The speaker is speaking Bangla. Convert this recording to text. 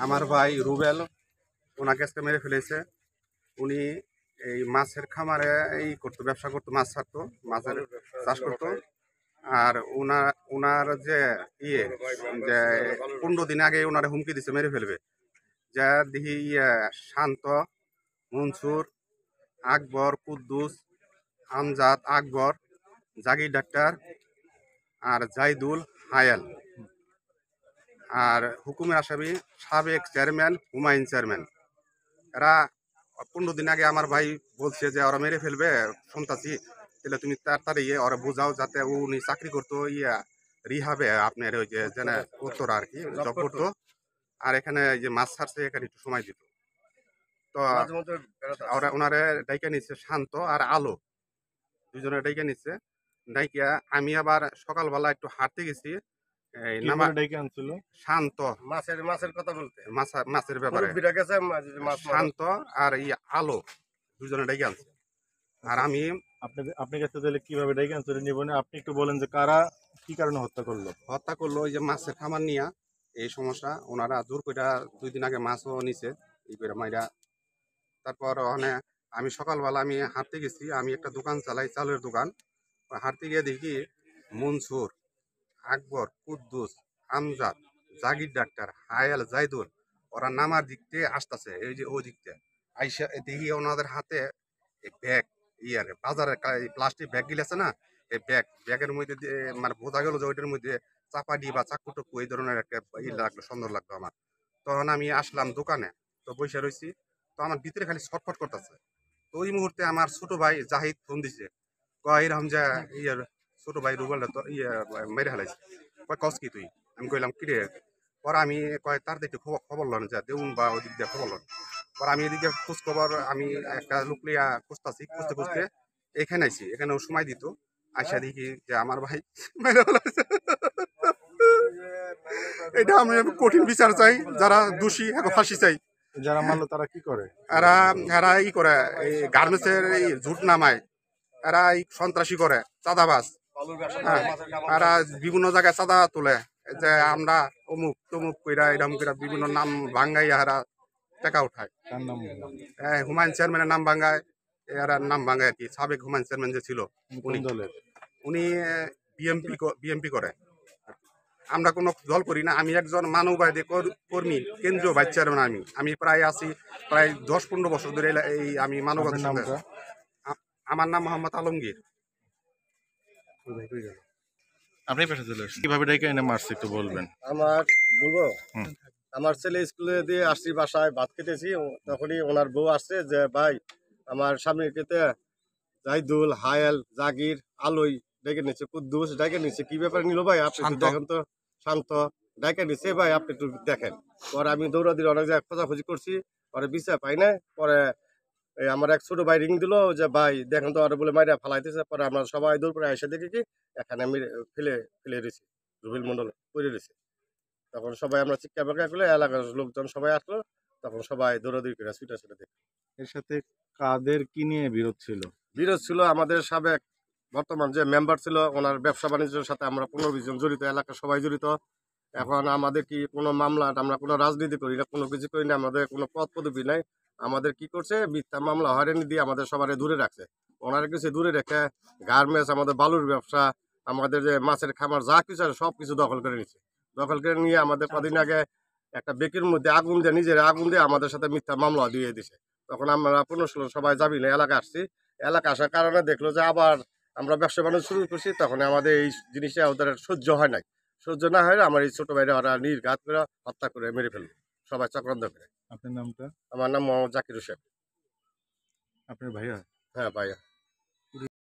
আমার ভাই রুবেল ওনাকে আজকে মেরে ফেলেছে। উনি এই মাছের খামারে করতো, ব্যবসা করতো, মাছ ছাড়তো, মাছের চাষ করতো। আর ওনার যে ইয়ে যে 15 দিন আগে ওনারে হুমকি দিছে মেরে ফেলবে। যা দেখি শান্ত, মনসুর, আকবর, কুদ্দুস, আমজাদ, আকবর, জাগির ডাক্তার আর জাইদুল, হায়াল আর হুকুমের আসামি সাবেক চেয়ারম্যান হুমায়ুন চেয়ারম্যান। এরা 15 দিন আগে আমার ভাই বলছে যে ওরা মেরে ফেলবে শুনতাছি, তাহলে তুমি তাড়াতাড়ি ওরা বোঝাও যাতে উনি চাকরি করতো রিহাবে, আপনার ওই যে উত্তর আর কি জব করতো। আর এখানে যে মাছ ছাড়ছে এখানে একটু সময় দিত। তো ওরা ওনারে ডাইকা নিচ্ছে শান্ত আর আলো, দুজনে ডাইকা নিচ্ছে। ডাইকা আমি আবার সকালবেলা একটু হাঁটতে গেছি। শান্ত মাছের কথা বলতে মাছের ব্যাপারে শান্ত আর আলো দুজনে ডেকে আনছে। আর আমি আপনার কাছে তাহলে কিভাবে ডেকে আনছে আপনি একটু বলেন যে কারা কি কারণে হত্যা করলো? ওই যে মাছের খামার নিয়া এই সমস্যা, ওনারা জোর করে 2 দিন আগে মাছও নিছে এই করে মাইরা। তারপর আমি সকালবেলা আমি হাঁটতে গেছি, আমি একটা দোকান চালাই, চালের দোকান। হাঁটতে গিয়ে দেখি মনসুর, আকবর, কুদ্দুস, আমজাদ, জাগির ডাক্তার, হায়াল, জাইদুল ওরা নামার দিক থেকে আসতেছে, এই যে ওই দিক থেকে আইসা দেখি ওনাদের হাতে ব্যাগ, বাজারের প্লাস্টিক ব্যাগ গিলে আছে না, এই ব্যাগের মধ্যে মানে বোঝা গেল যে ওইটার মধ্যে চাপাটি বা চাকু টুকু এই ধরনের একটা লাগলো, সুন্দর লাগলো আমার। তখন আমি আসলাম দোকানে, তো বসে রয়েছি, তো আমার ভিতরে খালি ছটফট করতেছে। তো ওই মুহূর্তে আমার ছোট ভাই জাহিদ ফোন দিছে, এরকম যে ছোট ভাই রুবেলটা তো মেরে ফেলাইছে। কস কি তুই? আমি কইলাম কিরে? পরে আমি তার দেখতে খবর লন যে দেউন বা ওই দিক দিয়ে খবর লন। পরে আমি এদিকে খোঁজ খবর আমি একটা লোক লিয়া খুঁজতেছি, খুঁজতে খুঁজতে এখানে আইছি। এখানেও সময় দিত, আইসা দেখি যে আমার ভাই মেরে ফেলাইছে। এটা আমি কঠিন বিচার চাই, যারা দোষী এখন ফাঁসি চাই। যারা মারলো তারা কি করে? এরা করে এই গার্মেন্টসের ঝুট নামায়, এরা সন্ত্রাসী করে, চাঁদাবাজ। এরা বিভিন্ন জায়গায় চাঁদা তোলে, যে আমরা অমুক তমুক কইরা এরকম কইরা বিভিন্ন নাম ভাঙ্গাইয়া এরা টাকা উঠায়। হুমায়ুন চেয়ারম্যানের নাম ভাঙ্গায়, এরা নাম ভাঙ্গায় আর কি। সাবেক হুমায়ুন চেয়ারম্যান যে ছিল উনি বিএমপি করে। আমরা কোনো দল করি না, আমি একজন মানববাদী কর্মী, কেন্দ্রীয় ভাইস চেয়ারম্যান। আমি প্রায় আছি, প্রায় 10-15 বছর ধরে এই আমি মানববাদী। আমার নাম মোহাম্মদ আলমগীর। আপনি কিভাবে ডেকে এনে মারছে একটু বলবেন? আমার ছেলে স্কুলে দিয়ে আসছি, বাসায় ভাত খেতেছি, তখনই ওনার বউ আসছে যে ভাই আমার সামনে খেতে জাইদুল, হায়াল, জাগির, আলোই ডেকে নিচ্ছে, কুদ্দুস ডেকে নিচ্ছে। কি ব্যাপার নিল ভাই? আপনি দেখেন তো। শান্ত ডেকে নিচ্ছে, ভাই আপনি একটু দেখেন। পরে আমি দৌড়াদৌড়ি অনেক জায়গায় খোঁজাখুঁজি করছি, পরে বিচার পাই না। পরে আমার এক ছোট ভাই রিং দিল যে ভাই দেখেন তো, ওরা বলে মাইরা ফালাইতেছে। পরে আমরা সবাই দৌড় করে এসে দেখি কি এখানে আমি ফেলে ফেলে রয়েছি, রুবেল মন্ডল পড়ে রয়েছে। তখন সবাই আমরা চিৎকার বাক্কা করলে এলাকার লোকজন সবাই আসলো, তখন সবাই দৌড়াদৌড়ি করে ছুটে দেখি। এর সাথে কাদের কি নিয়ে বিরোধ ছিল? বিরোধ ছিল আমাদের সাবেক বর্তমান যে মেম্বার ছিল, ওনার ব্যবসা বাণিজ্যের সাথে আমরা 15-20 জন জড়িত, এলাকার সবাই জড়িত। এখন আমাদের কি কোনো মামলা, আমরা কোনো রাজনীতি করি না, কোনো কিছু করি না, আমাদের কোনো পদ পদবি নাই। আমাদের কি করছে, মিথ্যা মামলা হয়রানি দিয়ে আমাদের সবাই দূরে রাখছে। ওনারা কিছু দূরে রেখে গার্মেন্টস, আমাদের বালুর ব্যবসা, আমাদের যে মাছের খামার যা কিছু আছে সব কিছু দখল করে নিচ্ছে। দখল করে নিয়ে আমাদের কদিন আগে একটা বেকের মধ্যে আগুন দিয়ে, নিজের আগুন দিয়ে আমাদের সাথে মিথ্যা মামলা দিয়ে দিছে। তখন আমরা 15-16 সবাই যাবি না এলাকা আসছি। এলাকা আসার কারণে দেখলো যে আবার আমরা ব্যবসা বাণিজ্য শুরু করছি, তখন আমাদের এই জিনিসটা ওদের সহ্য হয় নাই। সহ্য না হয় আমার এই ছোট ভাইরা ওরা নির্ঘাত করে হত্যা করে মেরে ফেললো, সবাই চক্রান্ত করে। আপনার নামটা? আমার নাম মোহাম্মদ জাকির হোসেন। আপনার ভাইয়া? হ্যাঁ ভাইয়া।